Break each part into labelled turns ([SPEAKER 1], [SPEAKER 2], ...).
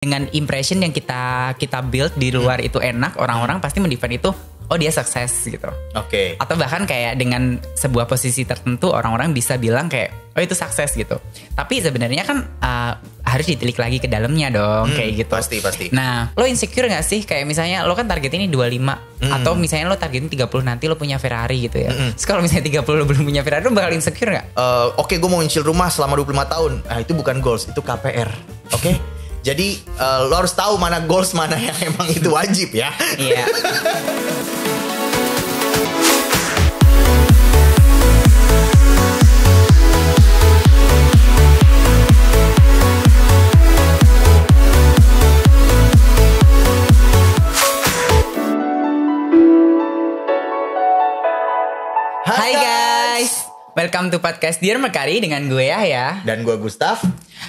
[SPEAKER 1] dengan impression yang kita build di luar itu enak, orang-orang pasti mendefine itu oh dia sukses gitu.
[SPEAKER 2] Oke.
[SPEAKER 1] Atau bahkan kayak dengan sebuah posisi tertentu orang-orang bisa bilang kayak oh itu sukses gitu. Tapi sebenarnya kan harus ditilik lagi ke dalamnya dong kayak gitu.
[SPEAKER 2] Pasti.
[SPEAKER 1] Nah, lo insecure gak sih? Kayak misalnya lo kan target ini 25 atau misalnya lo targetin 30 nanti lo punya Ferrari gitu ya. Terus kalau misalnya 30 lo belum punya Ferrari lo bakal insecure gak?
[SPEAKER 2] Oke, gue mau nyicil rumah selama 25 tahun. Nah, itu bukan goals, itu KPR. Oke? Jadi lo harus tahu mana goals, mana yang emang itu wajib ya.
[SPEAKER 1] Iya. Hai guys, welcome to podcast Dear Merkari dengan gue ya.
[SPEAKER 2] Dan gue Gustaf.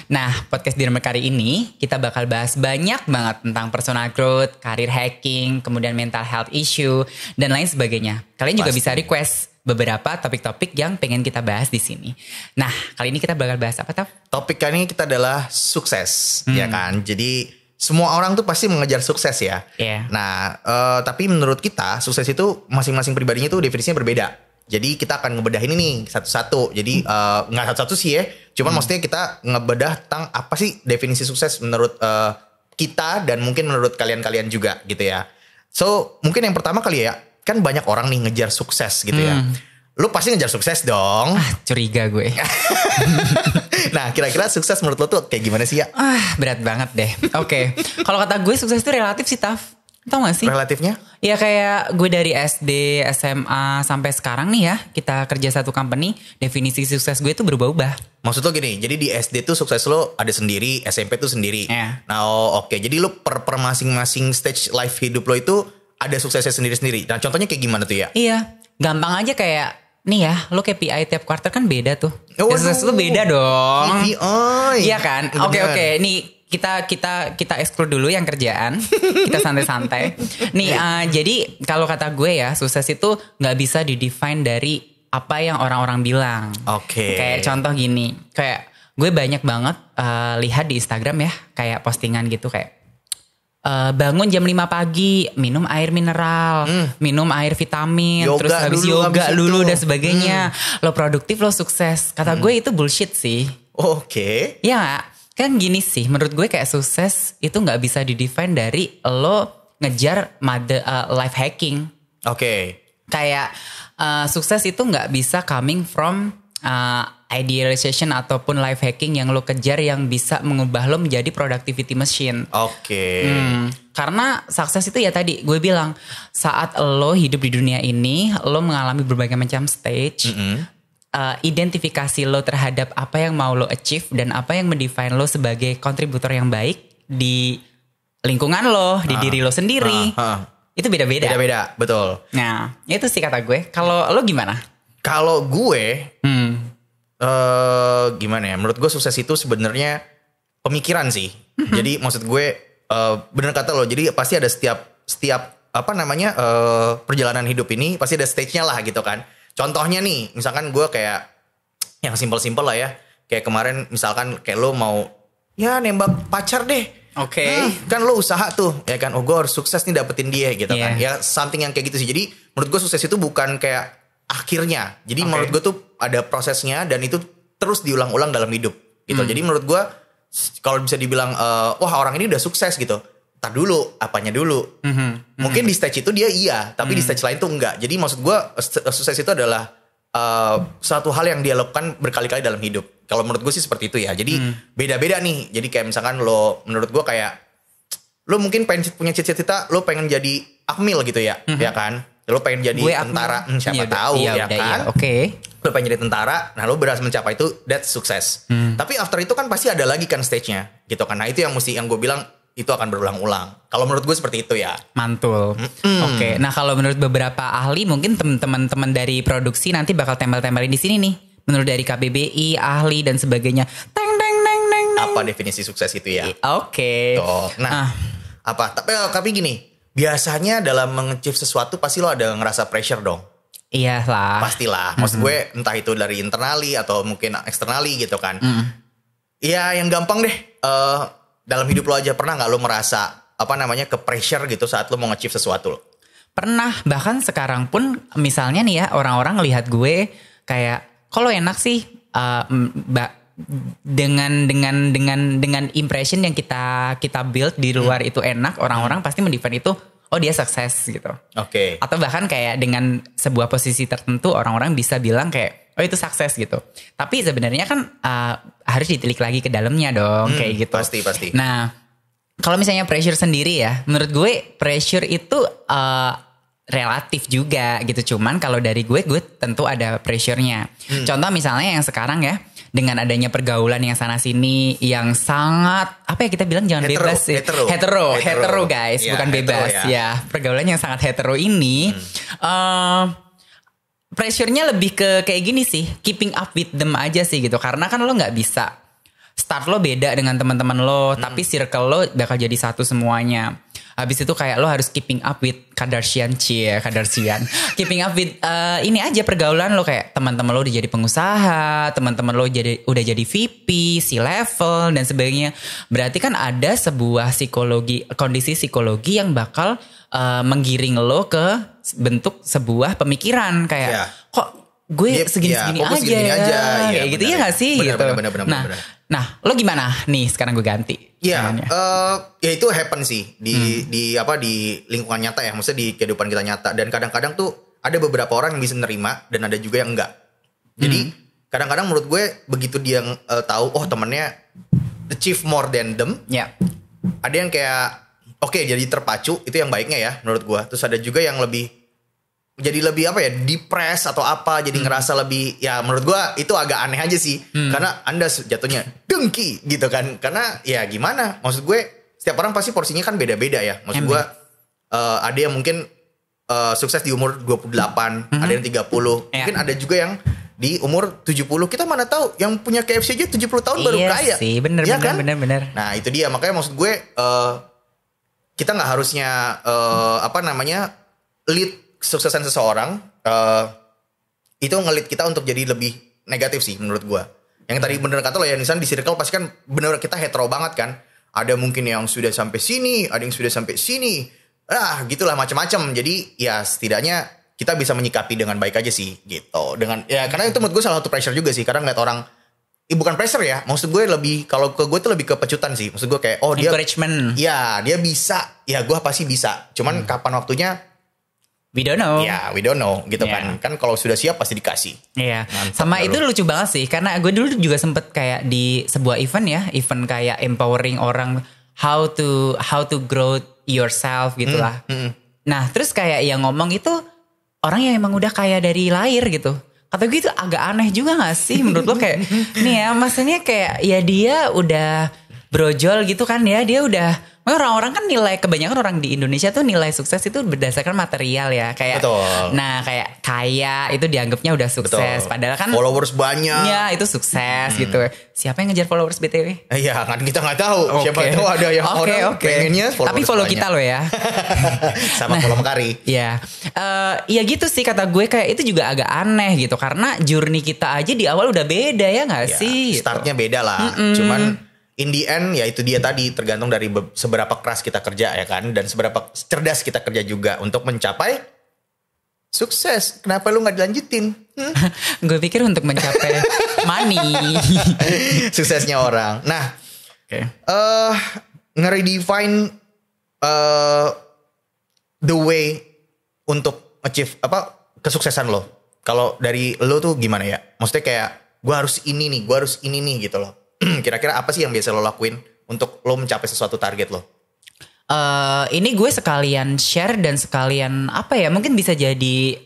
[SPEAKER 1] Nah, podcast Dear Merkari ini kita bakal bahas banyak banget tentang personal growth, career hacking, kemudian mental health issue, dan lain sebagainya. Kalian juga bisa request beberapa topik-topik yang pengen kita bahas di sini. Nah, kali ini kita bakal bahas apa, Taf?
[SPEAKER 2] Topik kali ini kita adalah sukses, ya kan? Jadi semua orang tuh pasti mengejar sukses ya.
[SPEAKER 1] Yeah.
[SPEAKER 2] Nah, tapi menurut kita sukses itu masing-masing pribadinya tuh definisinya berbeda. Jadi kita akan ngebedah ini nih satu-satu. Jadi nggak satu-satu sih ya. Cuman maksudnya kita ngebedah tentang apa sih definisi sukses menurut kita dan mungkin menurut kalian-kalian juga gitu ya. So mungkin yang pertama kali ya, kan banyak orang nih ngejar sukses gitu ya. Lu pasti ngejar sukses dong.
[SPEAKER 1] Curiga gue.
[SPEAKER 2] Nah, kira-kira sukses menurut lo tuh kayak gimana sih ya?
[SPEAKER 1] Berat banget deh. Oke. Kalau kata gue sukses itu relatif sih, Taf. Tau gak sih?
[SPEAKER 2] Relatifnya?
[SPEAKER 1] Ya kayak gue dari SD, SMA sampai sekarang nih ya, kita kerja satu company, definisi sukses gue tuh berubah-ubah.
[SPEAKER 2] Maksud lo gini, jadi di SD tuh sukses lo ada sendiri, SMP tuh sendiri.
[SPEAKER 1] Yeah.
[SPEAKER 2] Nah, oke. Jadi lo per masing-masing stage life hidup lo itu ada suksesnya sendiri-sendiri. Nah, contohnya kayak gimana tuh ya?
[SPEAKER 1] Iya, gampang aja kayak nih ya, lo KPI tiap quarter kan beda tuh. Sukses lo beda dong.
[SPEAKER 2] KPI.
[SPEAKER 1] Iya kan? Oke. Nih kita exclude dulu yang kerjaan. Kita santai-santai. Nih jadi kalau kata gue ya, sukses itu nggak bisa didefine dari apa yang orang-orang bilang.
[SPEAKER 2] Oke.
[SPEAKER 1] Kayak contoh gini, kayak gue banyak banget lihat di Instagram ya, kayak postingan gitu kayak bangun jam 5 pagi, minum air mineral, minum air vitamin,
[SPEAKER 2] yoga
[SPEAKER 1] terus habis
[SPEAKER 2] dulu,
[SPEAKER 1] yoga
[SPEAKER 2] habis
[SPEAKER 1] dulu
[SPEAKER 2] itu.
[SPEAKER 1] dan sebagainya. Lo produktif, lo sukses. Kata gue itu bullshit sih.
[SPEAKER 2] Oke.
[SPEAKER 1] Ya gak? Kan gini sih, menurut gue kayak sukses itu gak bisa didefine dari lo ngejar life hacking.
[SPEAKER 2] Oke.
[SPEAKER 1] Kayak sukses itu gak bisa coming from idealization ataupun life hacking yang lo kejar yang bisa mengubah lo menjadi productivity machine.
[SPEAKER 2] Oke.
[SPEAKER 1] Karena sukses itu ya tadi gue bilang, saat lo hidup di dunia ini, lo mengalami berbagai macam stage. Identifikasi lo terhadap apa yang mau lo achieve dan apa yang mendefine lo sebagai kontributor yang baik di lingkungan lo, di diri lo sendiri. Itu beda-beda.
[SPEAKER 2] Beda-beda, betul.
[SPEAKER 1] Nah, itu sih kata gue. Kalau lo gimana?
[SPEAKER 2] Kalau gue gimana ya? Menurut gue sukses itu sebenarnya pemikiran sih. Jadi maksud gue bener kata lo. Jadi pasti ada setiap apa namanya perjalanan hidup ini pasti ada stage-nya lah gitu kan. Contohnya nih, misalkan gue kayak yang simpel-simpel lah ya. Kayak kemarin misalkan kayak lo mau ya nembak pacar deh.
[SPEAKER 1] Oke.
[SPEAKER 2] Kan lo usaha tuh ya kan. Oh, gue harus sukses nih dapetin dia gitu kan. Ya something yang kayak gitu sih. Jadi menurut gue sukses itu bukan kayak akhirnya. Jadi menurut gue tuh ada prosesnya dan itu terus diulang-ulang dalam hidup gitu. Jadi menurut gue kalau bisa dibilang wah orang ini udah sukses gitu. Tar dulu, apanya dulu. Mungkin di stage itu dia iya, tapi di stage lain tuh enggak. Jadi maksud gue sukses itu adalah suatu hal yang dia lakukan berkali-kali dalam hidup. Kalau menurut gue sih seperti itu ya. Jadi beda-beda nih. Jadi kayak misalkan lo, menurut gue kayak lo mungkin pengen punya cita-cita, lo pengen jadi Akmil gitu ya, ya kan? Lo pengen jadi tentara, siapa tahu ya kan?
[SPEAKER 1] Oke.
[SPEAKER 2] Lo pengen jadi tentara, nah lo berhasil mencapai itu, that's sukses. Tapi after itu kan pasti ada lagi kan stage-nya, gitu kan? Nah itu yang gue bilang itu akan berulang-ulang. Kalau menurut gue seperti itu ya.
[SPEAKER 1] Mantul. Oke. Nah kalau menurut beberapa ahli, mungkin teman-teman dari produksi nanti bakal tempel-tempelin di sini nih. Menurut dari KBBI, ahli dan sebagainya. Teng.
[SPEAKER 2] Apa definisi sukses itu ya?
[SPEAKER 1] Oke.
[SPEAKER 2] Nah, apa? Tapi gini, biasanya dalam menge-achieve sesuatu pasti lo ada ngerasa pressure dong.
[SPEAKER 1] Iyalah.
[SPEAKER 2] Pastilah. Maksud gue entah itu dari internally atau mungkin externally gitu kan. Ya yang gampang deh. dalam hidup lo aja pernah nggak lo merasa apa namanya ke pressure gitu saat lo mau nge-achieve sesuatu lo?
[SPEAKER 1] Pernah, bahkan sekarang pun misalnya nih ya orang-orang ngelihat gue kayak kalau enak sih dengan impression yang kita build di luar itu enak, orang-orang pasti mendefine itu oh dia sukses gitu.
[SPEAKER 2] Oke.
[SPEAKER 1] Atau bahkan kayak dengan sebuah posisi tertentu orang-orang bisa bilang kayak oh itu sukses gitu. Tapi sebenarnya kan harus ditilik lagi ke dalamnya dong kayak gitu.
[SPEAKER 2] Pasti.
[SPEAKER 1] Nah, kalau misalnya pressure sendiri ya, menurut gue pressure itu relatif juga gitu. Cuman kalau dari gue tentu ada pressure-nya. Contoh misalnya yang sekarang ya, dengan adanya pergaulan yang sana sini yang sangat apa ya kita bilang jangan bebas sih. Hetero guys, ya, bukan bebas ya. Pergaulan yang sangat hetero ini pressure-nya lebih ke kayak gini sih, keeping up with them aja sih gitu. Karena kan lo nggak bisa start lo beda dengan teman-teman lo, tapi circle lo bakal jadi satu semuanya. Habis itu kayak lo harus keeping up with Kardashian. Keeping up with ini aja pergaulan lo, kayak teman-teman lo udah jadi pengusaha, teman-teman lo udah jadi VP, C-level dan sebagainya. Berarti kan ada sebuah kondisi psikologi yang bakal menggiring lo ke bentuk sebuah pemikiran kayak kok gue segini-segini aja. Kayak gitu ya gak sih?
[SPEAKER 2] Bener.
[SPEAKER 1] Nah, lo gimana nih sekarang gue ganti?
[SPEAKER 2] Iya, ya itu happen sih di lingkungan nyata ya, maksudnya di kehidupan kita nyata. Dan kadang-kadang tuh ada beberapa orang yang bisa nerima dan ada juga yang enggak. Jadi kadang-kadang menurut gue begitu dia tahu oh temennya achieve more than them, ada yang kayak oke, jadi terpacu, itu yang baiknya ya menurut gue. Terus ada juga yang jadi lebih apa ya, depres atau apa, jadi ngerasa lebih, ya menurut gue itu agak aneh aja sih. Karena Anda jatuhnya dengki gitu kan. Karena ya gimana, maksud gue setiap orang pasti porsinya kan beda-beda ya. Maksud gue ada yang mungkin sukses di umur 28, ada yang 30. Mungkin ada juga yang di umur 70. Kita mana tahu yang punya KFC aja 70 tahun baru kaya.
[SPEAKER 1] Iya sih, bener.
[SPEAKER 2] Nah itu dia, makanya maksud gue kita gak harusnya lead suksesan seseorang itu ngelit kita untuk jadi lebih negatif sih menurut gue. Yang tadi bener kata lo ya, misalnya di circle pasti kan bener kita hetero banget kan. Ada mungkin yang sudah sampai sini, ada yang sudah sampai sini, gitulah macam-macam. Jadi ya setidaknya kita bisa menyikapi dengan baik aja sih gitu. Dengan ya karena itu menurut gue salah satu pressure juga sih, karena ngeliat orang bukan pressure ya, maksud gue lebih, kalau ke gue tuh lebih ke pecutan sih. Maksud gue kayak dia
[SPEAKER 1] encouragement.
[SPEAKER 2] Ya dia bisa, ya gue pasti bisa. Cuman kapan waktunya
[SPEAKER 1] we don't know.
[SPEAKER 2] Ya, we don't know gitu kan. Kan kalau sudah siap pasti dikasih.
[SPEAKER 1] Iya. Sama itu lucu banget sih. Karena gue dulu juga sempet kayak di sebuah event ya. Event kayak empowering orang how to grow yourself gitu lah. Nah terus kayak yang ngomong itu orang yang emang udah kaya dari lahir gitu. Kata gue itu agak aneh juga gak sih menurut lo, kayak nih ya maksudnya kayak ya dia udah brojol gitu kan ya. Dia udah, orang-orang kan nilai, kebanyakan orang di Indonesia tuh nilai sukses itu berdasarkan material ya. Kayak,
[SPEAKER 2] betul.
[SPEAKER 1] Nah kayak kaya itu dianggapnya udah sukses. Betul. Padahal kan
[SPEAKER 2] followers banyak.
[SPEAKER 1] Ya itu sukses gitu. Siapa yang ngejar followers BTW?
[SPEAKER 2] Iya kan kita gak tahu. Siapa tahu ada yang orang pengennya followers.
[SPEAKER 1] Tapi follow
[SPEAKER 2] banyak.
[SPEAKER 1] kita loh ya.
[SPEAKER 2] Sama follow Mekari.
[SPEAKER 1] Iya. Ya gitu sih kata gue, kayak itu juga agak aneh gitu. Karena journey kita aja di awal udah beda ya gak sih?
[SPEAKER 2] Startnya beda lah. Cuman in the end ya itu dia tadi, tergantung dari seberapa keras kita kerja ya kan, dan seberapa cerdas kita kerja juga untuk mencapai sukses. Kenapa lu nggak dilanjutin?
[SPEAKER 1] Gue pikir untuk mencapai money.
[SPEAKER 2] Suksesnya orang. Nah, nge-redefine the way untuk achieve kesuksesan lo. Kalau dari lo tuh gimana ya? Maksudnya kayak gue harus ini nih gitu loh. Kira-kira apa sih yang biasa lo lakuin untuk lo mencapai sesuatu target lo?
[SPEAKER 1] Ini gue sekalian share dan sekalian apa ya, mungkin bisa jadi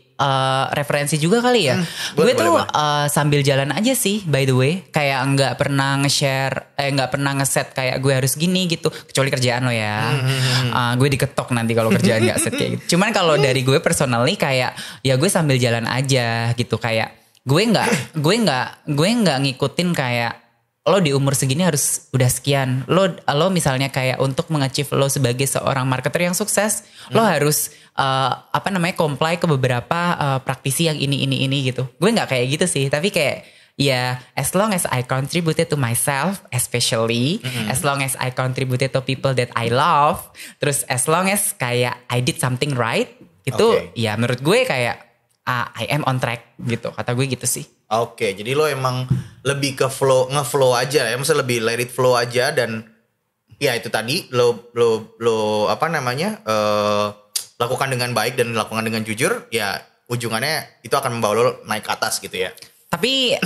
[SPEAKER 1] referensi juga kali ya. Gue tuh sambil jalan aja sih, by the way. Kayak nggak pernah nge-share, nggak pernah nge-set kayak gue harus gini gitu. Kecuali kerjaan lo ya. Gue diketok nanti kalau kerjaan nggak set kayak gitu. Cuman kalau dari gue personally kayak ya gue sambil jalan aja gitu. Kayak gue nggak ngikutin kayak lo di umur segini harus udah sekian. Lo misalnya kayak untuk mengachieve lo sebagai seorang marketer yang sukses, lo harus comply ke beberapa praktisi yang ini gitu. Gue nggak kayak gitu sih, tapi kayak ya as long as I contributed to myself especially, as long as I contributed to people that I love, terus as long as kayak I did something right, itu ya menurut gue kayak I am on track gitu, kata gue gitu sih.
[SPEAKER 2] Oke, jadi lo emang lebih ke ngeflow aja ya, maksudnya lebih let it flow aja, dan ya itu tadi lo apa namanya lakukan dengan baik dan lakukan dengan jujur, ya ujungannya itu akan membawa lo naik ke atas gitu ya. Tapi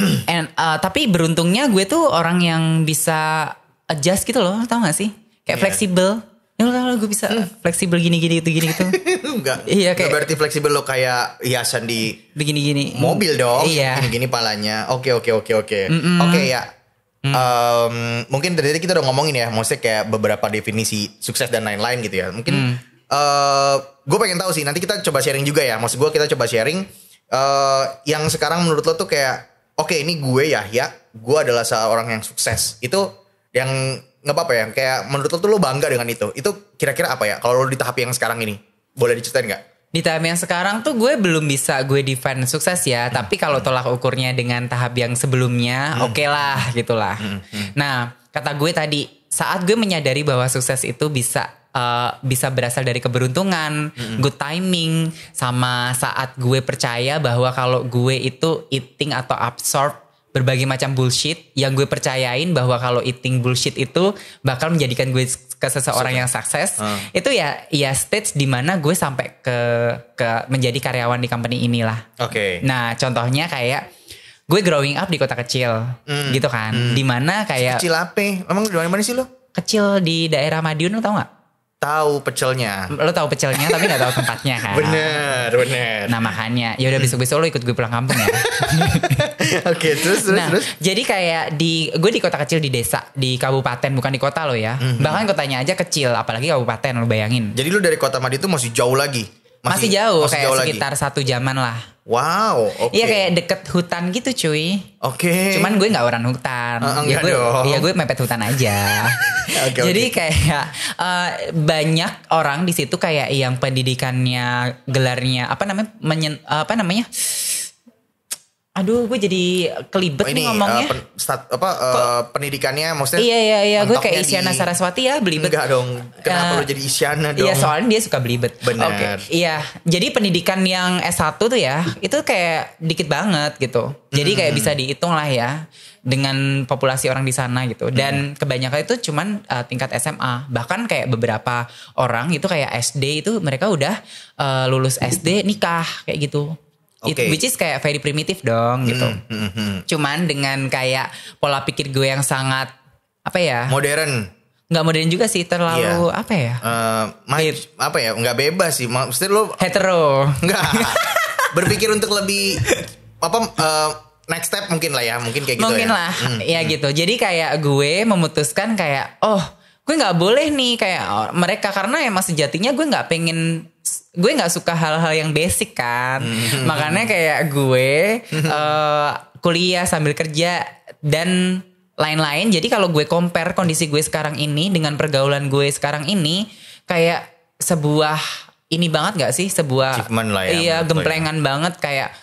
[SPEAKER 1] tapi beruntungnya gue tuh orang yang bisa adjust gitu loh, tau gak sih? Kayak fleksibel. Ya kalau gue bisa fleksibel gini gitu.
[SPEAKER 2] Enggak.
[SPEAKER 1] Iya, kayak
[SPEAKER 2] berarti fleksibel lo kayak hiasan di
[SPEAKER 1] begini
[SPEAKER 2] mobil dong.
[SPEAKER 1] Iya.
[SPEAKER 2] Gini palanya. Oke. Oke ya. Mungkin tadi kita udah ngomongin ya, maksudnya kayak beberapa definisi sukses dan lain-lain gitu ya. Mungkin gue pengen tahu sih, nanti kita coba sharing juga ya. Maksud gue kita coba sharing yang sekarang menurut lo tuh kayak oke, ini gue ya gue adalah seorang yang sukses. Itu yang nggak apa-apa ya, kayak menurut lo tuh lo bangga dengan itu kira-kira apa ya kalau lo di tahap yang sekarang ini, boleh diceritain nggak?
[SPEAKER 1] Di tahap yang sekarang tuh gue belum bisa gue define sukses ya, tapi kalau tolak ukurnya dengan tahap yang sebelumnya oke lah gitulah. Nah kata gue tadi, saat gue menyadari bahwa sukses itu bisa berasal dari keberuntungan, good timing, sama saat gue percaya bahwa kalau gue itu eating atau absorb berbagai macam bullshit yang gue percayain bahwa kalau eating bullshit itu bakal menjadikan gue ke seseorang yang sukses. Itu ya stage dimana gue sampai ke menjadi karyawan di company inilah. Nah contohnya kayak gue growing up di kota kecil gitu kan, dimana kayak
[SPEAKER 2] kecil apa? Emang dari mana sih lo?
[SPEAKER 1] Kecil di daerah Madiun, lo tau gak?
[SPEAKER 2] Tahu pecelnya.
[SPEAKER 1] Lo tahu pecelnya tapi gak tahu tempatnya kan.
[SPEAKER 2] Bener.
[SPEAKER 1] Nah makanya ya udah besok lo ikut gue pulang kampung ya.
[SPEAKER 2] Oke, terus.
[SPEAKER 1] Jadi kayak gue di kota kecil di desa, di kabupaten, bukan di kota lo ya. Bahkan kotanya aja kecil, apalagi kabupaten, lo bayangin.
[SPEAKER 2] Jadi lo dari kota Madiun itu masih jauh lagi?
[SPEAKER 1] Masih jauh, kayak sekitar 1 jaman lah.
[SPEAKER 2] Wow, oke.
[SPEAKER 1] Iya kayak deket hutan gitu cuy. Cuman gue gak orang hutan. Gue mepet hutan aja. Jadi kayak banyak orang di situ kayak yang pendidikannya gelarnya apa namanya? Aduh, gue jadi kelibet nih ngomongnya.
[SPEAKER 2] Pendidikannya maksudnya?
[SPEAKER 1] Iya. Gue kayak Isyana Saraswati ya, belibet.
[SPEAKER 2] Enggak dong. Kenapa lo jadi Isyana dong?
[SPEAKER 1] Iya, soalnya dia suka belibet.
[SPEAKER 2] Benar.
[SPEAKER 1] Iya, jadi pendidikan yang S1 tuh ya, itu kayak dikit banget gitu. Jadi kayak bisa dihitung lah ya dengan populasi orang di sana gitu. Dan kebanyakan itu cuman tingkat SMA. Bahkan kayak beberapa orang itu kayak SD itu mereka udah lulus SD nikah kayak gitu. Which is kayak very primitif dong gitu. Cuman dengan kayak pola pikir gue yang sangat apa ya?
[SPEAKER 2] Modern.
[SPEAKER 1] Nggak modern juga sih, terlalu apa ya?
[SPEAKER 2] Apa ya? Nggak bebas sih. Maksudnya lo
[SPEAKER 1] hetero.
[SPEAKER 2] Nggak. Berpikir untuk lebih next step mungkin lah ya, mungkin kayak gitu.
[SPEAKER 1] Mungkin ya. Lah, ya gitu. Jadi kayak gue memutuskan kayak gue nggak boleh nih kayak mereka, karena emang sejatinya gue nggak suka hal-hal yang basic kan. Makanya kayak gue kuliah sambil kerja dan lain-lain. Jadi kalau gue compare kondisi gue sekarang ini dengan pergaulan gue sekarang ini, kayak sebuah ini banget gak sih? Sebuah
[SPEAKER 2] achievement lah ya.
[SPEAKER 1] Iya, gemplengan banget kayak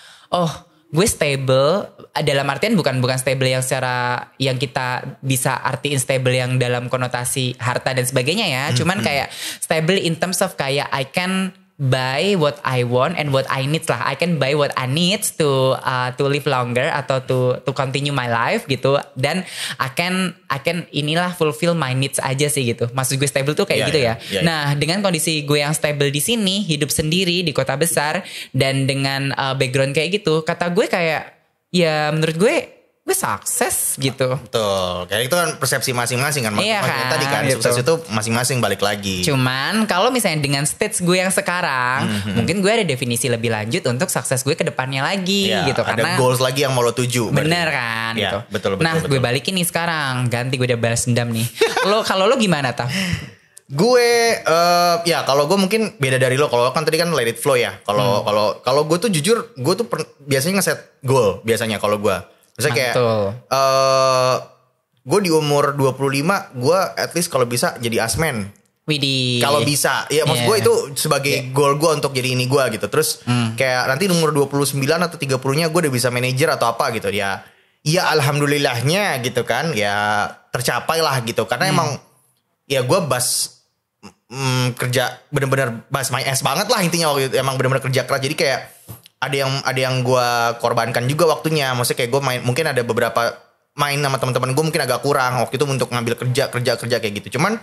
[SPEAKER 1] gue stable, dalam artian bukan stable yang secara yang kita bisa artiin stable yang dalam konotasi harta dan sebagainya ya. Cuman kayak stable in terms of kayak I can buy what I want and what I need lah. I can buy what I need to live longer atau to continue my life gitu. Dan I can inilah fulfill my needs aja sih gitu. Maksud gue stable tuh kayak gitu ya. Nah, dengan kondisi gue yang stable di sini, hidup sendiri di kota besar dan dengan background kayak gitu, kata gue kayak ya menurut gue sukses gitu.
[SPEAKER 2] Betul. Kayak itu kan persepsi masing-masing kan.
[SPEAKER 1] Iya kan.
[SPEAKER 2] Tadi kan gitu. Sukses itu masing-masing balik lagi.
[SPEAKER 1] Cuman kalau misalnya dengan stage gue yang sekarang, mungkin gue ada definisi lebih lanjut untuk sukses gue ke depannya lagi gitu.
[SPEAKER 2] Ada
[SPEAKER 1] karena
[SPEAKER 2] goals lagi yang mau lo tuju.
[SPEAKER 1] Bener kan
[SPEAKER 2] ya,
[SPEAKER 1] gitu.
[SPEAKER 2] Betul.
[SPEAKER 1] Nah gue balikin nih sekarang. Ganti, gue udah balas dendam nih. Kalau lo gimana Taf?
[SPEAKER 2] Gue ya kalau gue mungkin beda dari lo. Kalau kan tadi kan let it flow ya. Kalau gue tuh jujur, gue tuh biasanya ngeset goal biasanya kalau gue. Misalnya kayak gue di umur 25, gue at least kalau bisa jadi asmen. Kalau bisa. Ya maksud gue itu sebagai goal gue untuk jadi ini gue gitu. Terus kayak nanti umur 29 atau 30-nya gue udah bisa manajer atau apa gitu. Ya ya alhamdulillahnya gitu kan ya tercapai lah gitu. Karena emang ya gue kerja bener-bener bust my ass banget lah intinya waktu itu. Emang bener-bener kerja keras. Jadi kayak ada yang gue korbankan juga waktunya. Maksudnya kayak gue mungkin ada beberapa main sama teman-teman gue mungkin agak kurang waktu itu untuk ngambil kerja kayak gitu. Cuman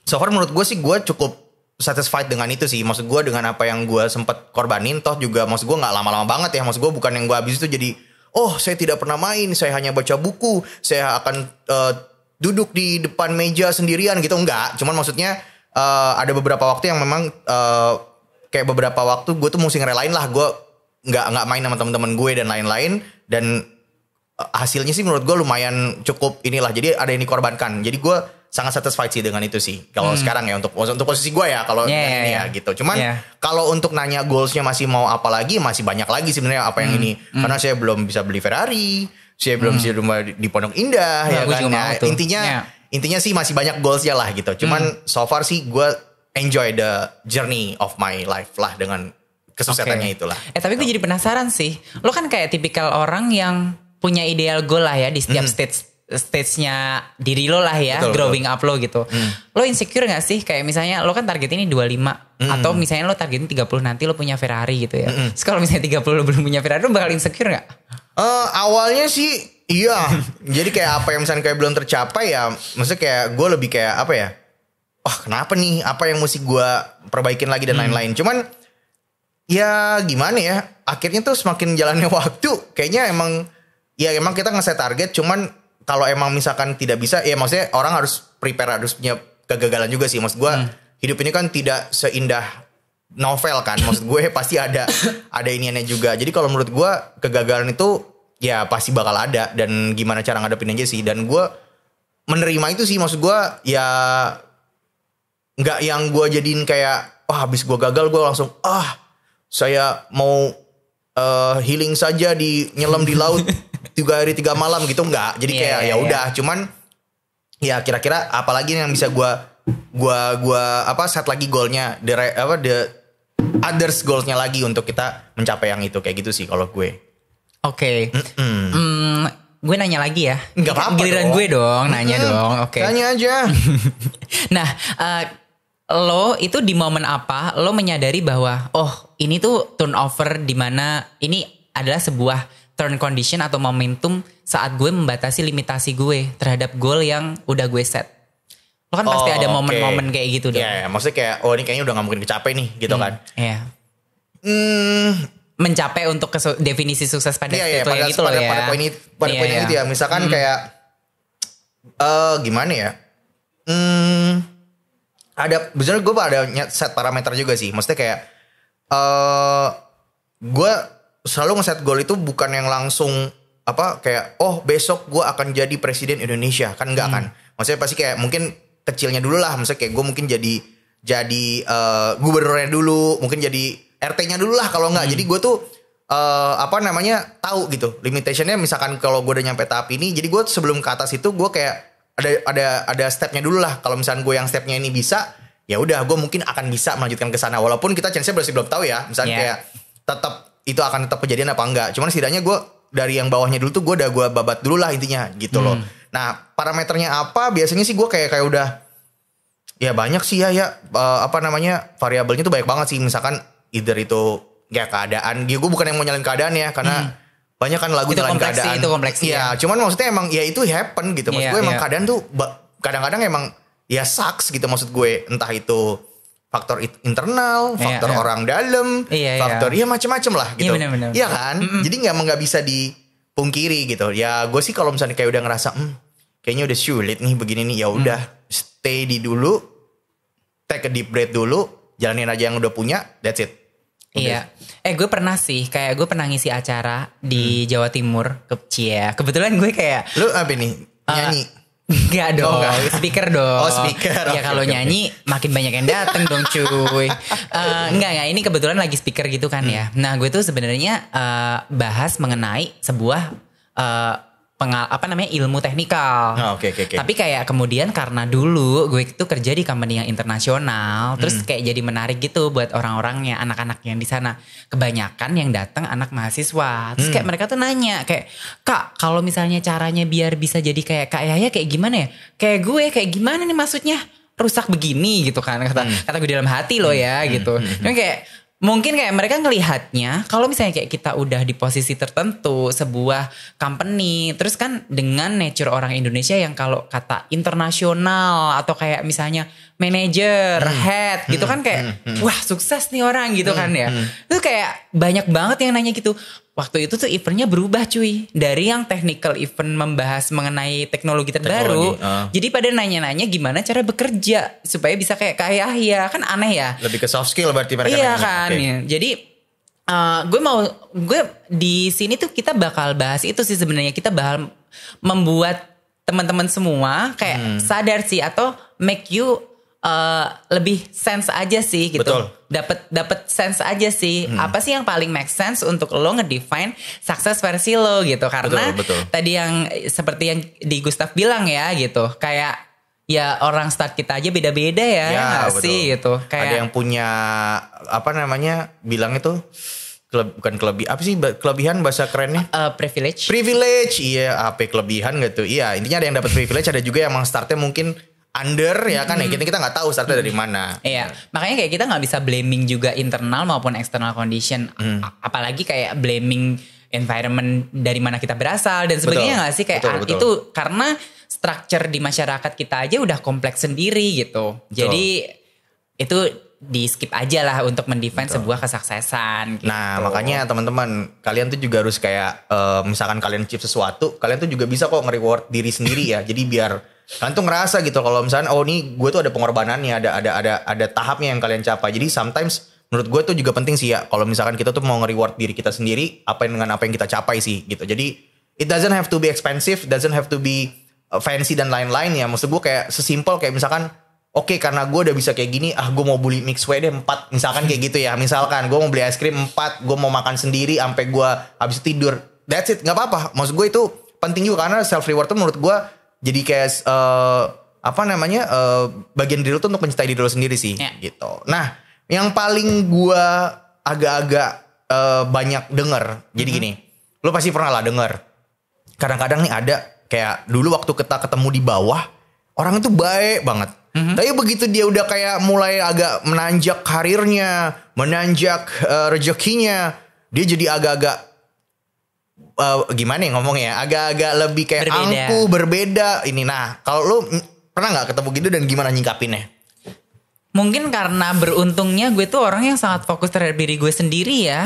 [SPEAKER 2] so far menurut gue sih gue cukup satisfied dengan itu sih. Maksud gue dengan apa yang gue sempet korbanin, toh juga maksud gue nggak lama-lama banget ya. Maksud gue bukan yang gue habis itu jadi saya tidak pernah main, saya hanya baca buku, saya akan duduk di depan meja sendirian gitu. Enggak, cuman maksudnya ada beberapa waktu yang memang kayak beberapa waktu gue tuh mesti ngerelain lah, gue nggak main sama teman-teman gue dan lain-lain. Dan hasilnya sih menurut gue lumayan cukup inilah. Jadi ada yang dikorbankan. Jadi gue sangat satisfied sih dengan itu sih. Kalau sekarang ya untuk posisi gue ya kalau ini ya gitu. Cuman kalau untuk nanya goalsnya masih mau apa lagi, masih banyak lagi sebenarnya apa yang ini. Karena saya belum bisa beli Ferrari, saya belum bisa rumah di Pondok Indah ya kan. Nah, intinya sih masih banyak goalsnya lah gitu. Cuman so far sih gue enjoy the journey of my life lah dengan kesuksesannya itulah.
[SPEAKER 1] Tapi gue jadi penasaran sih. Lo kan kayak tipikal orang yang punya ideal goal lah ya di setiap stage-nya diri lo lah ya, betul, growing up lo gitu. Lo insecure gak sih? Kayak misalnya lo kan target ini 25 atau misalnya lo targetin 30 nanti lo punya Ferrari gitu ya. Terus kalau misalnya 30 lo belum punya Ferrari, lo bakal insecure gak?
[SPEAKER 2] Awalnya sih iya. Jadi kayak apa yang misalnya kayak belum tercapai ya, maksudnya kayak gue lebih kayak apa ya? Kenapa nih? Apa yang mesti gue perbaikin lagi dan lain-lain. Cuman ya gimana ya? Akhirnya tuh semakin jalannya waktu, kayaknya emang kita nge-set target. Cuman kalau emang misalkan tidak bisa, ya maksudnya orang harus prepare, harus punya kegagalan juga sih. Maksud gue hidup ini kan tidak seindah novel kan. Maksud gue pasti ada iniannya juga. Jadi kalau menurut gue kegagalan itu ya pasti bakal ada. Dan gimana cara ngadepin aja sih. Dan gue menerima itu sih. Maksud gue ya nggak yang gue jadiin kayak habis gue gagal gue langsung saya mau healing saja nyelam di laut 3 hari 3 malam gitu, enggak. Jadi kayak ya udah, cuman ya kira-kira apalagi yang bisa gua set lagi goalnya, the others goalsnya lagi untuk kita mencapai yang itu, kayak gitu sih kalau gue.
[SPEAKER 1] Oke. Gue nanya lagi ya.
[SPEAKER 2] Enggak apa-apa.
[SPEAKER 1] Giliran dong. Gue dong, nanya dong. Oke.
[SPEAKER 2] Tanya aja.
[SPEAKER 1] Nah, lo itu di momen apa lo menyadari bahwa ini tuh turnover, di mana ini adalah sebuah turn condition atau momentum saat gue membatasi limitasi gue terhadap goal yang udah gue set. Lo kan pasti ada momen-momen kayak gitu dong.
[SPEAKER 2] Iya, maksudnya kayak ini kayaknya udah gak mungkin kecapai nih gitu kan.
[SPEAKER 1] Iya. Mencapai untuk definisi sukses pada itu gitu loh ya.
[SPEAKER 2] Pada poin ini gitu ya. Misalkan kayak gimana ya? Sebenarnya gue ada set parameter juga sih. Maksudnya kayak gue selalu ngeset goal itu bukan yang langsung kayak besok gue akan jadi presiden Indonesia, kan enggak kan. Maksudnya pasti kayak mungkin kecilnya dulu lah. Maksudnya kayak gue mungkin jadi gubernurnya dulu, mungkin jadi RT-nya dulu lah kalau enggak. Jadi gue tuh tahu gitu limitationnya. Misalkan kalau gue udah nyampe tahap ini, jadi gue sebelum ke atas itu gue kayak ada stepnya dulu lah. Kalau misalkan gue yang stepnya ini bisa, ya udah gue mungkin akan bisa melanjutkan ke sana. Walaupun kita chance-nya masih belum tahu ya. Misalnya kayak itu akan tetap kejadian apa enggak. Cuman setidaknya gue dari yang bawahnya dulu tuh gue babat dulu lah intinya gitu loh. Nah parameternya apa? Biasanya sih gue kayak udah ya banyak sih ya variabelnya tuh banyak banget sih. Misalkan either itu ya keadaan. Gue bukan yang mau nyalain keadaan ya, karena banyak kan lagu nyalain keadaan.
[SPEAKER 1] Itu kompleks sih.
[SPEAKER 2] Ya, cuman maksudnya emang ya itu happen gitu. Maksud gue emang keadaan tuh kadang-kadang emang ya sucks gitu maksud gue. Entah itu faktor internal, faktor orang dalam, faktor ya macam-macam lah gitu. Iya kan? Jadi nggak bisa dipungkiri gitu. Ya gue sih kalau misalnya kayak udah ngerasa kayaknya udah sulit nih begini nih, ya udah stay di dulu, take a deep breath dulu, jalanin aja yang udah punya, that's it.
[SPEAKER 1] Iya. Gue pernah sih, kayak gue pernah ngisi acara di Jawa Timur. Kebetulan gue kayak
[SPEAKER 2] lu apa nih? Nyanyi?
[SPEAKER 1] Enggak dong, speaker dong.
[SPEAKER 2] Speaker.
[SPEAKER 1] Ya kalau nyanyi makin banyak yang dateng dong cuy. Enggak, ini kebetulan lagi speaker gitu kan ya. Nah gue tuh sebenarnya bahas mengenai sebuah ilmu teknikal.
[SPEAKER 2] Oke.
[SPEAKER 1] Tapi kayak kemudian karena dulu gue itu kerja di company yang internasional, terus kayak jadi menarik gitu buat orang-orangnya, anak-anaknya di sana. Kebanyakan yang datang anak mahasiswa. Terus kayak mereka tuh nanya kayak, "Kak, kalau misalnya caranya biar bisa jadi kayak Kak Yahya kayak gimana ya? Kayak gue kayak gimana nih maksudnya? Rusak begini gitu kan." Kata gue dalam hati loh ya gitu. Dan kayak mungkin kayak mereka ngelihatnya kalau misalnya kayak kita udah di posisi tertentu sebuah company, terus kan dengan nature orang Indonesia yang kalau kata internasional atau kayak misalnya manager, head gitu kan kayak wah sukses nih orang gitu kan ya. Itu kayak banyak banget yang nanya gitu. Waktu itu tuh eventnya berubah cuy. Dari yang technical event membahas mengenai teknologi terbaru. Jadi pada nanya-nanya gimana cara bekerja supaya bisa kayak Yahya. Kan aneh ya.
[SPEAKER 2] Lebih ke soft skill berarti mereka.
[SPEAKER 1] Iya kan. Ya. Jadi gue di sini tuh kita bakal bahas itu sih sebenarnya. Kita bakal membuat teman-teman semua kayak sadar sih atau make you lebih sense aja sih gitu.
[SPEAKER 2] Betul.
[SPEAKER 1] Dapat sense aja sih. Apa sih yang paling make sense untuk lo ngedefine sukses versi lo gitu. Karena
[SPEAKER 2] betul.
[SPEAKER 1] tadi yang seperti yang di Gustav bilang ya gitu. Kayak ya orang start kita aja beda-beda ya gak sih gitu. Kayak
[SPEAKER 2] ada yang punya bilang itu bukan kelebihan bahasa kerennya
[SPEAKER 1] privilege.
[SPEAKER 2] Iya, apa kelebihan gitu. Iya, intinya ada yang dapat privilege, ada juga yang emang startnya mungkin under ya kan ya, kita nggak tahu startnya dari mana.
[SPEAKER 1] Iya, makanya kayak kita nggak bisa blaming juga internal maupun external condition. Apalagi kayak blaming environment dari mana kita berasal dan sebagainya nggak sih kayak
[SPEAKER 2] betul.
[SPEAKER 1] itu karena structure di masyarakat kita aja udah kompleks sendiri gitu. Jadi itu di skip aja lah untuk mendefine sebuah kesuksesan gitu.
[SPEAKER 2] Nah makanya teman-teman kalian tuh juga harus kayak misalkan kalian achieve sesuatu, kalian tuh juga bisa kok nge-reward diri sendiri ya. Jadi biar kalian tuh ngerasa gitu kalau misalnya nih gue tuh ada pengorbanannya, ada tahapnya yang kalian capai. Jadi sometimes menurut gue tuh juga penting sih ya kalau misalkan kita tuh mau nge-reward diri kita sendiri dengan apa yang kita capai sih gitu. Jadi it doesn't have to be expensive, doesn't have to be fancy dan lain-lain ya. Maksud gue kayak sesimpel kayak misalkan oke, karena gue udah bisa kayak gini, gue mau beli Mixway deh 4 misalkan kayak gitu ya. Misalkan gue mau beli es krim 4, gue mau makan sendiri sampai gue habis tidur. That's it, nggak apa-apa. Maksud gue itu penting juga karena self reward tuh menurut gue jadi kayak bagian diri lu tuh untuk mencintai diri lu sendiri sih gitu. Nah, yang paling gue agak-agak banyak denger. Jadi gini, lu pasti pernah lah denger. Kadang-kadang nih ada kayak dulu waktu kita ketemu di bawah, orang itu baik banget. Tapi begitu dia udah kayak mulai agak menanjak karirnya, menanjak rezekinya, dia jadi agak-agak gimana ya ngomongnya, agak-agak lebih kayak angkuh, berbeda ini. Nah, kalau lu pernah nggak ketemu gitu dan gimana nyingkapinnya?
[SPEAKER 1] Mungkin karena beruntungnya gue tuh orang yang sangat fokus terhadap diri gue sendiri ya.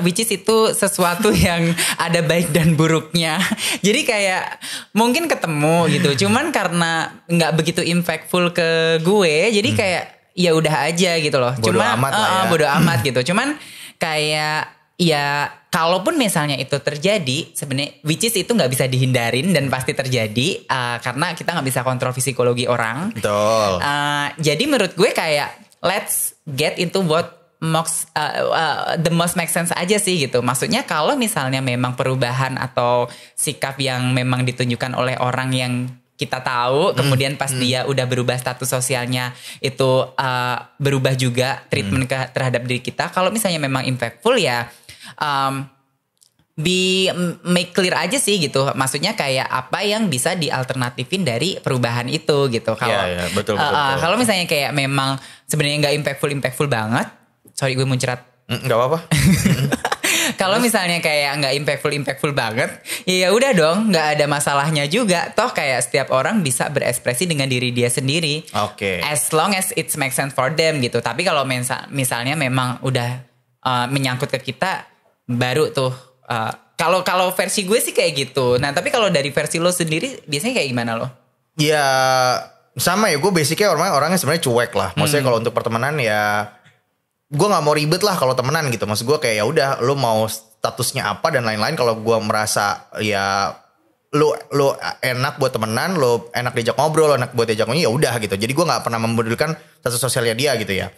[SPEAKER 1] Which is itu sesuatu yang ada baik dan buruknya. Jadi kayak mungkin ketemu gitu. Cuman karena nggak begitu impactful ke gue, jadi kayak ya udah aja gitu loh. Bodo amat gitu. Cuman kayak ya kalaupun misalnya itu terjadi sebenarnya which is itu nggak bisa dihindarin dan pasti terjadi karena kita nggak bisa kontrol psikologi orang.
[SPEAKER 2] Betul.
[SPEAKER 1] Jadi menurut gue kayak let's get into what the most make sense aja sih gitu. Maksudnya kalau misalnya memang perubahan atau sikap yang memang ditunjukkan oleh orang yang kita tahu, kemudian pas dia udah berubah status sosialnya itu berubah juga treatment terhadap diri kita. Kalau misalnya memang impactful ya make clear aja sih gitu. Maksudnya kayak apa yang bisa dialternatifin dari perubahan itu gitu. Kalau
[SPEAKER 2] betul.
[SPEAKER 1] Kalau misalnya kayak memang sebenarnya nggak impactful banget, sorry gue muncrat.
[SPEAKER 2] Nggak apa-apa.
[SPEAKER 1] Kalau misalnya kayak nggak impactful banget, ya udah dong, nggak ada masalahnya juga. Toh kayak setiap orang bisa berekspresi dengan diri dia sendiri.
[SPEAKER 2] Oke.
[SPEAKER 1] As long as it makes sense for them gitu. Tapi kalau misalnya memang udah menyangkut ke kita, baru tuh. Kalau versi gue sih kayak gitu. Nah tapi kalau dari versi lo sendiri biasanya kayak gimana lo?
[SPEAKER 2] Ya sama ya, gue basicnya orangnya sebenarnya cuek lah. Maksudnya kalau untuk pertemanan ya gue nggak mau ribet lah kalau temenan gitu. Maksud gue kayak ya udah lo mau statusnya apa dan lain-lain. Kalau gue merasa ya lo enak buat temenan, lo enak diajak ngobrol, lo enak buat diajak ngomong, ya udah gitu. Jadi gue nggak pernah mempedulikan status sosialnya dia gitu ya.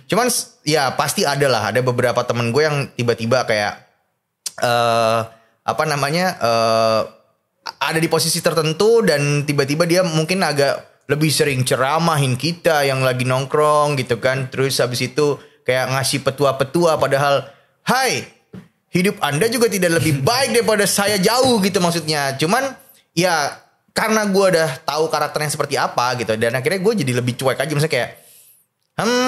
[SPEAKER 2] Cuman ya pasti ada beberapa temen gue yang tiba-tiba kayak apa namanya ada di posisi tertentu dan tiba-tiba dia mungkin agak lebih sering ceramahin kita yang lagi nongkrong gitu kan. Terus habis itu kayak ngasih petua-petua padahal hai, hidup Anda juga tidak lebih baik daripada saya jauh gitu maksudnya. Cuman ya karena gue udah tahu karakternya seperti apa gitu. Dan akhirnya gue jadi lebih cuek aja. Misalnya kayak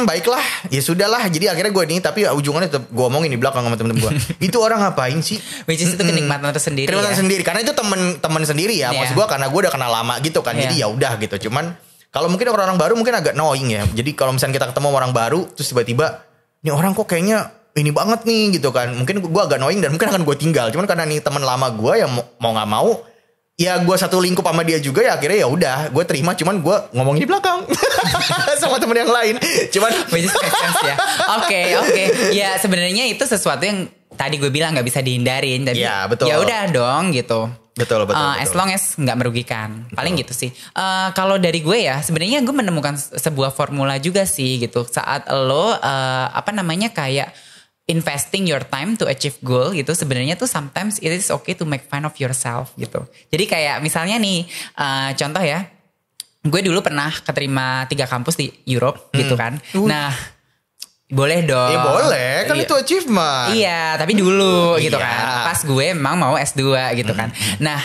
[SPEAKER 2] baiklah ya sudahlah. Jadi akhirnya gue ini, tapi ujungannya tetap gue omongin di belakang sama temen-temen gue. Itu orang ngapain sih?
[SPEAKER 1] Which is itu kenikmatan tersendiri.
[SPEAKER 2] Kenikmatan sendiri. Karena itu temen sendiri ya. Maksud gue karena gue udah kenal lama gitu kan. Jadi ya udah gitu. Cuman kalau mungkin orang baru mungkin agak annoying ya. Jadi kalau misalnya kita ketemu orang baru terus tiba-tiba ini orang kok kayaknya ini banget nih gitu kan. Mungkin gue agak annoying dan mungkin akan gue tinggal. Cuman karena nih teman lama gue yang mau nggak mau ya gue satu lingkup sama dia juga ya akhirnya ya udah gue terima. Cuman gue ngomongin di belakang sama temen yang lain. Cuman
[SPEAKER 1] which is make sense ya. Oke. Ya sebenarnya itu sesuatu yang tadi gue bilang nggak bisa dihindarin. Tapi
[SPEAKER 2] ya betul.
[SPEAKER 1] Ya udah dong gitu.
[SPEAKER 2] Betul.
[SPEAKER 1] As long as nggak merugikan. Paling gitu sih. Kalau dari gue ya sebenarnya gue menemukan sebuah formula juga sih gitu. Saat lo kayak investing your time to achieve goal gitu, sebenarnya tuh sometimes it is okay to make fun of yourself gitu. Jadi kayak misalnya nih contoh ya, gue dulu pernah keterima 3 kampus di Europe gitu kan. Nah boleh dong.
[SPEAKER 2] Ya boleh, kan itu achievement.
[SPEAKER 1] Iya, tapi dulu gitu kan. Pas gue emang mau S2 gitu kan. Nah,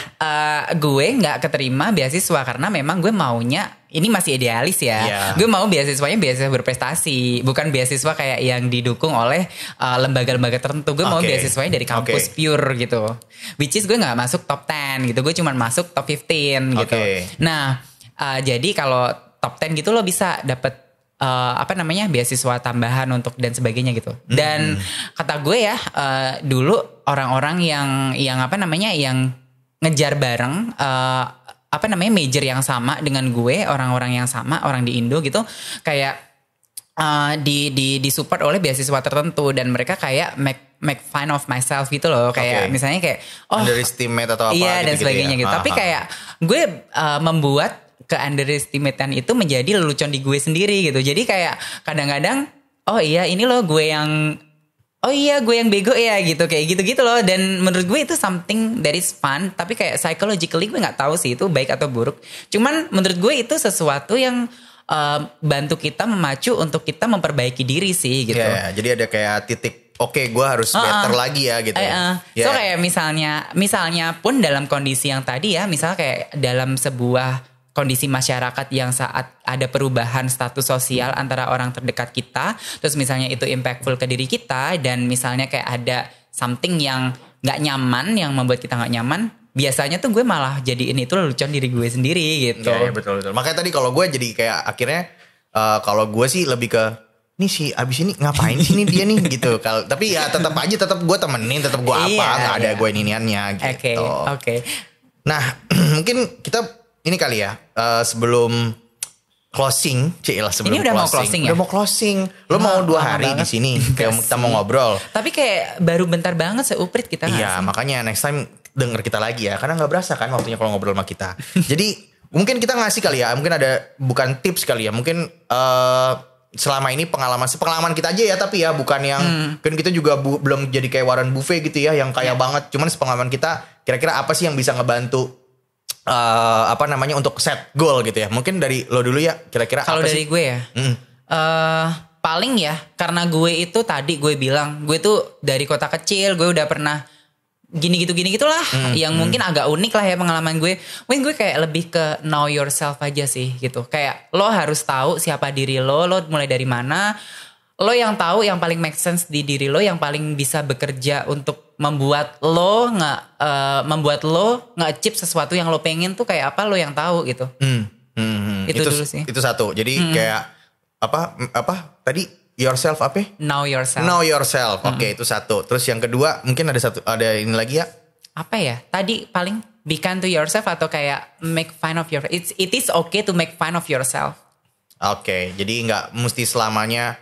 [SPEAKER 1] gue gak keterima beasiswa karena memang gue maunya, ini masih idealis ya. Gue mau beasiswanya beasiswa berprestasi, bukan beasiswa kayak yang didukung oleh lembaga-lembaga tertentu. Gue mau beasiswanya dari kampus pure gitu. Which is gue gak masuk top 10 gitu. Gue cuma masuk top 15 gitu. Nah, jadi kalau top 10 gitu lo bisa dapet beasiswa tambahan untuk dan sebagainya gitu. Dan kata gue ya dulu orang-orang yang ngejar bareng major yang sama dengan gue, orang-orang yang sama, orang di Indo gitu, kayak di support oleh beasiswa tertentu dan mereka kayak make fun of myself gitu loh, kayak misalnya kayak
[SPEAKER 2] underestimate atau apa
[SPEAKER 1] iya, dan sebagainya gitu. Tapi kayak gue membuat ke-underestimatean itu menjadi lelucon di gue sendiri gitu. Jadi kayak kadang-kadang gue yang bego ya gitu, kayak gitu-gitu loh. Dan menurut gue itu something that is fun, tapi kayak psychologically gue gak tahu sih itu baik atau buruk. Cuman menurut gue itu sesuatu yang bantu kita memacu untuk kita memperbaiki diri sih gitu.
[SPEAKER 2] Jadi ada kayak titik gue harus better lagi ya gitu.
[SPEAKER 1] So kayak misalnya pun dalam kondisi yang tadi ya, misal kayak dalam sebuah kondisi masyarakat yang saat ada perubahan status sosial antara orang terdekat kita, terus misalnya itu impactful ke diri kita, dan misalnya kayak ada something yang gak nyaman, yang membuat kita gak nyaman, biasanya tuh gue malah jadiin itu lelucon diri gue sendiri gitu.
[SPEAKER 2] Iya, betul. Makanya tadi kalau gue jadi kayak akhirnya kalau gue sih lebih ke nih si abis ini ngapain sih nih dia nih gitu. Tapi ya tetap gue temenin, tetap gue nggak ada gue niniannya gitu.
[SPEAKER 1] Oke.
[SPEAKER 2] Nah mungkin kita ini kali ya sebelum closing,
[SPEAKER 1] ini udah closing.
[SPEAKER 2] Udah mau closing. Lo mau 2 hari di sini kita mau ngobrol.
[SPEAKER 1] Tapi kayak baru bentar banget seuprit kita.
[SPEAKER 2] Iya, makanya next time denger kita lagi ya, karena nggak berasa kan waktunya kalau ngobrol sama kita. Jadi mungkin kita ngasih kali ya, mungkin ada bukan tips kali ya, mungkin selama ini pengalaman kita aja ya, tapi ya bukan yang kan kita juga belum jadi kayak Warren Buffett gitu ya, yang kaya banget. Cuman sepengalaman kita, kira-kira apa sih yang bisa ngebantu untuk set goal gitu ya. Mungkin dari lo dulu ya, kira-kira
[SPEAKER 1] kalau dari gue ya paling ya, karena gue itu tadi gue bilang gue tuh dari kota kecil, gue udah pernah gini gitulah yang mungkin agak unik lah ya pengalaman gue. Gue kayak lebih ke know yourself aja sih gitu. Kayak lo harus tahu siapa diri lo mulai dari mana. Lo yang tahu yang paling make sense di diri lo, yang paling bisa bekerja untuk membuat lo nge-achieve sesuatu yang lo pengen tuh kayak apa, lo yang tahu gitu. Itu dulu sih. Itu
[SPEAKER 2] satu. Jadi kayak apa tadi yourself apa?
[SPEAKER 1] Know yourself.
[SPEAKER 2] Oke, itu satu. Terus yang kedua mungkin ada ini lagi ya.
[SPEAKER 1] Apa ya? Tadi paling be kind to yourself atau kayak make fun of yourself. It is okay to make fun of yourself.
[SPEAKER 2] Oke, jadi nggak mesti selamanya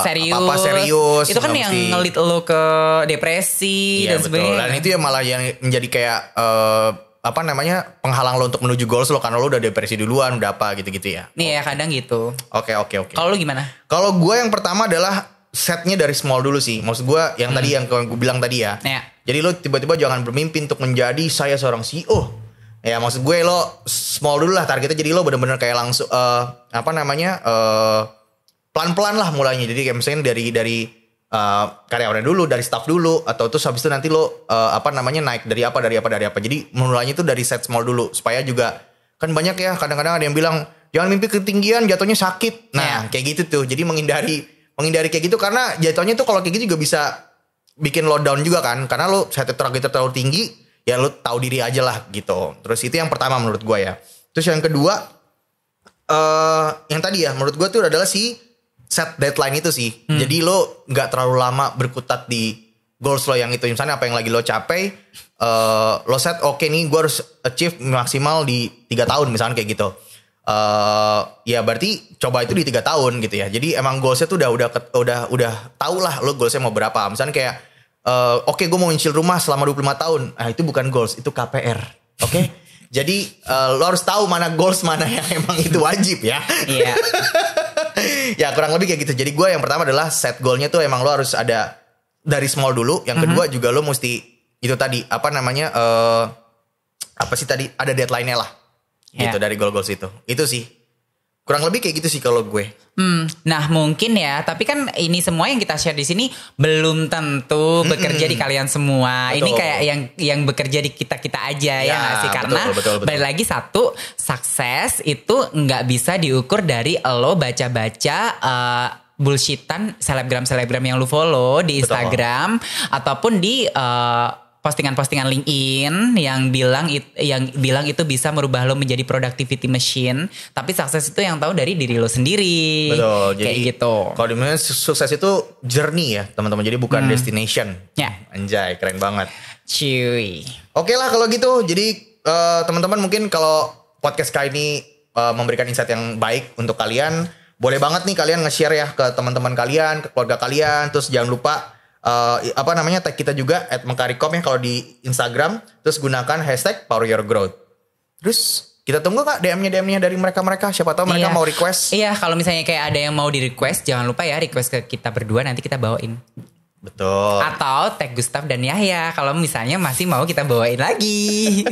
[SPEAKER 1] serius. Itu kan yang ngelit lo ke depresi dan sebagainya.
[SPEAKER 2] Dan itu ya malah yang menjadi kayak penghalang lo untuk menuju goals lo, karena lo udah depresi duluan, udah apa gitu-gitu ya.
[SPEAKER 1] Nih ya kadang gitu.
[SPEAKER 2] Oke.
[SPEAKER 1] Kalau lo gimana?
[SPEAKER 2] Kalau gue yang pertama adalah setnya dari small dulu sih. Maksud gue yang tadi yang gue bilang tadi ya. Jadi lo tiba-tiba jangan bermimpi untuk menjadi saya seorang CEO. Ya maksud gue lo small dulu lah targetnya. Jadi lo bener-bener kayak langsung pelan-pelan lah mulainya. Jadi kayak misalnya dari karyawannya dulu, dari staff dulu, atau terus habis itu nanti lo naik dari apa. Jadi mulainya itu dari set small dulu supaya juga kan banyak ya kadang-kadang ada yang bilang jangan mimpi ketinggian jatuhnya sakit. Nah kayak gitu tuh. Jadi menghindari kayak gitu karena jatuhnya tuh kalau kayak gitu juga bisa bikin lo down juga kan, karena lo set target terlalu tinggi ya lo tahu diri aja lah gitu. Terus itu yang pertama menurut gue ya. Terus yang kedua yang tadi ya menurut gue tuh adalah si set deadline itu sih. Jadi lo nggak terlalu lama berkutat di goals lo yang itu. Misalnya apa yang lagi lo capai, lo set oke nih gue harus achieve maksimal di 3 tahun misalnya kayak gitu. Ya berarti coba itu di 3 tahun gitu ya. Jadi emang goalsnya tuh udah tahu lah lo goalsnya mau berapa. Misalnya kayak oke gue mau nyicil rumah selama 25 tahun. Nah itu bukan goals, itu KPR. Oke. Jadi lo harus tahu mana goals mana yang emang itu wajib ya. Iya. Ya kurang lebih kayak gitu. Jadi gue yang pertama adalah set goalnya tuh emang lo harus ada dari small dulu. Yang kedua juga lo mesti itu tadi ada deadline-nya lah. Gitu dari goal-goals itu sih kurang lebih kayak gitu sih kalau gue.
[SPEAKER 1] Nah mungkin ya, tapi kan ini semua yang kita share di sini belum tentu bekerja di kalian semua. Betul. Ini kayak yang bekerja di kita aja ya nggak sih? Karena betul. Balik lagi satu, sukses itu nggak bisa diukur dari lo baca-baca bullshitan selebgram yang lu follow di Instagram ataupun di postingan-postingan LinkedIn yang bilang itu bisa merubah lo menjadi productivity machine, tapi sukses itu yang tahu dari diri lo sendiri.
[SPEAKER 2] Betul.
[SPEAKER 1] Kayak
[SPEAKER 2] jadi,
[SPEAKER 1] gitu.
[SPEAKER 2] Kalau dimana sukses itu journey ya teman-teman, jadi bukan destination.
[SPEAKER 1] Ya.
[SPEAKER 2] Anjay, keren banget.
[SPEAKER 1] Cuy.
[SPEAKER 2] Oke lah kalau gitu. Jadi teman-teman mungkin kalau podcast kali ini memberikan insight yang baik untuk kalian, boleh banget nih kalian nge-share ya ke teman-teman kalian, ke keluarga kalian. Terus jangan lupa tag kita juga @mengkarikom ya kalau di Instagram. Terus gunakan hashtag Power Your Growth. Terus kita tunggu kak DM-nya dari mereka. Siapa tahu mereka mau request.
[SPEAKER 1] Iya, kalau misalnya kayak ada yang mau di request, jangan lupa ya request ke kita berdua, nanti kita bawain.
[SPEAKER 2] Betul.
[SPEAKER 1] Atau tag Gustaf dan Yahya kalau misalnya masih mau kita bawain lagi.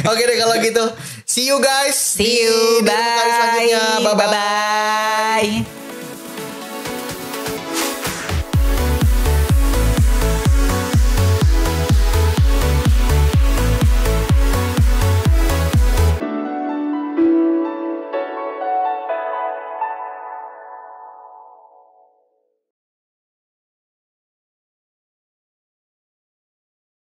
[SPEAKER 2] Oke deh kalau gitu. See you guys.
[SPEAKER 1] See you. Bye.
[SPEAKER 2] Di selanjutnya. Bye-bye.
[SPEAKER 1] Bye-bye.